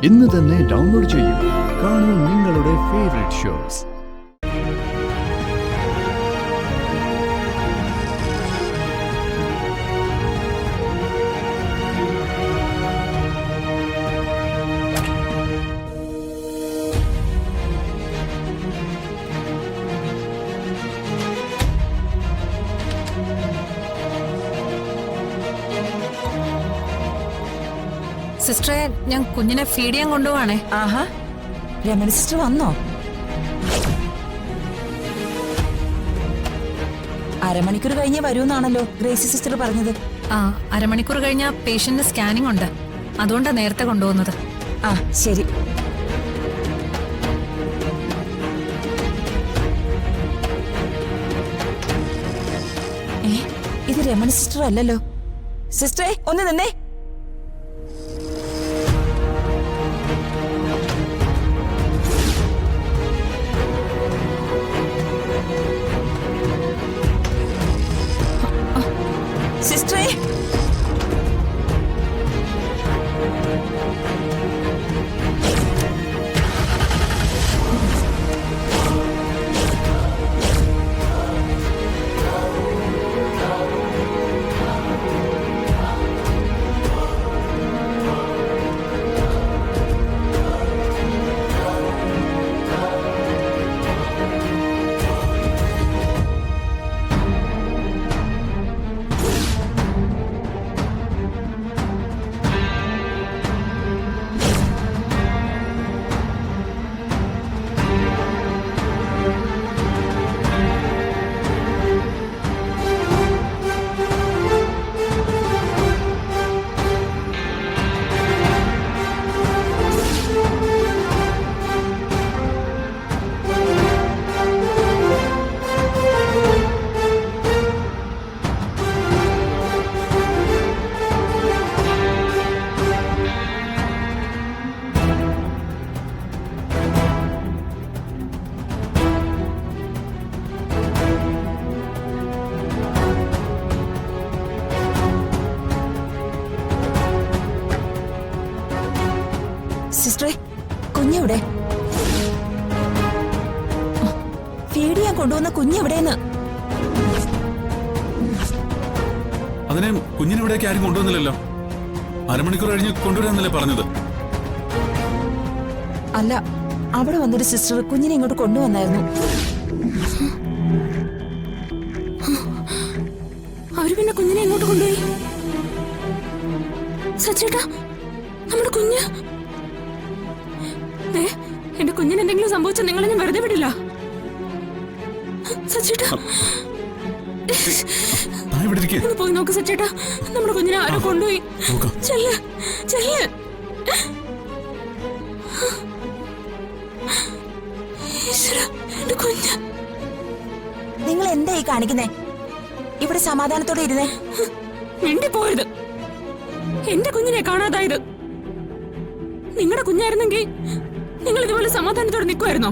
ഇന്ന് തന്നെ ഡൗൺലോഡ് ചെയ്യൂ. കാണൂ നിങ്ങളുടെ ഫേവറേറ്റ് ഷോസ്. സിസ്റ്ററെ, ഞാൻ കുഞ്ഞിനെ ഫീഡ് ചെയ്യാൻ കൊണ്ടുപോവാണേ. ആഹാ, രമണി സിസ്റ്റർ വന്നോ? അരമണിക്കൂർ കഴിഞ്ഞേ വരൂന്നാണല്ലോ ഗ്രേസി സിസ്റ്റർ പറഞ്ഞത്. ആ, അരമണിക്കൂർ കഴിഞ്ഞ പേഷ്യന്റിന് സ്കാനിംഗ് ഉണ്ട്, അതുകൊണ്ടാ നേരത്തെ കൊണ്ടുപോകുന്നത്. ആ ശരി. ഇത് രമണി സിസ്റ്റർ അല്ലല്ലോ. സിസ്റ്ററെ ഒന്ന് നിന്നേ. സിസ്റ്ററെ, സിസ്റ്ററെ, കുഞ്ഞെവിടെ? ഫീഡ് ചെയ്യാൻ കൊണ്ടുവന്ന കുഞ്ഞെവിടെയെന്ന്? അതിനെ കുഞ്ഞിനിവിടേക്ക് ആരും കൊണ്ടുവന്നില്ലല്ലോ. അരമണിക്കൂർ കഴിഞ്ഞ് കൊണ്ടുവരാന്നല്ലേ പറഞ്ഞത്? അല്ല, അവിടെ വന്നൊരു സിസ്റ്റർ കുഞ്ഞിനെ ഇങ്ങോട്ട് കൊണ്ടുവന്നായിരുന്നു. അവര് പിന്നെ കുഞ്ഞിനെ ഇങ്ങോട്ട് കൊണ്ടുപോയി. സച്ചേട്ടാ, നമ്മുടെ കുഞ്ഞ്, എന്റെ കുഞ്ഞിന് എന്തെങ്കിലും സംഭവിച്ചാൽ നിങ്ങളെ ഞാൻ വെറുതെ വിടില്ല. സച്ചേട്ടാ, ഒന്ന് പോയി നോക്ക് സച്ചേട്ടാ, നമ്മുടെ കുഞ്ഞിനെ ആരോ കൊണ്ടുപോയി. ചെല്ല് ചെല്ല്. എന്റെ കുഞ്ഞ്. നിങ്ങൾ എന്തായി കാണിക്കുന്നേ? ഇവിടെ സമാധാനത്തോടെ ഇരുന്നേ. മിണ്ടിപ്പോയത്. എന്റെ കുഞ്ഞിനെ കാണാതായത്. നിങ്ങളുടെ കുഞ്ഞായിരുന്നെങ്കിൽ നിങ്ങൾ ഇതുപോലെ സമാധാനത്തോടെ നിൽക്കുമായിരുന്നോ?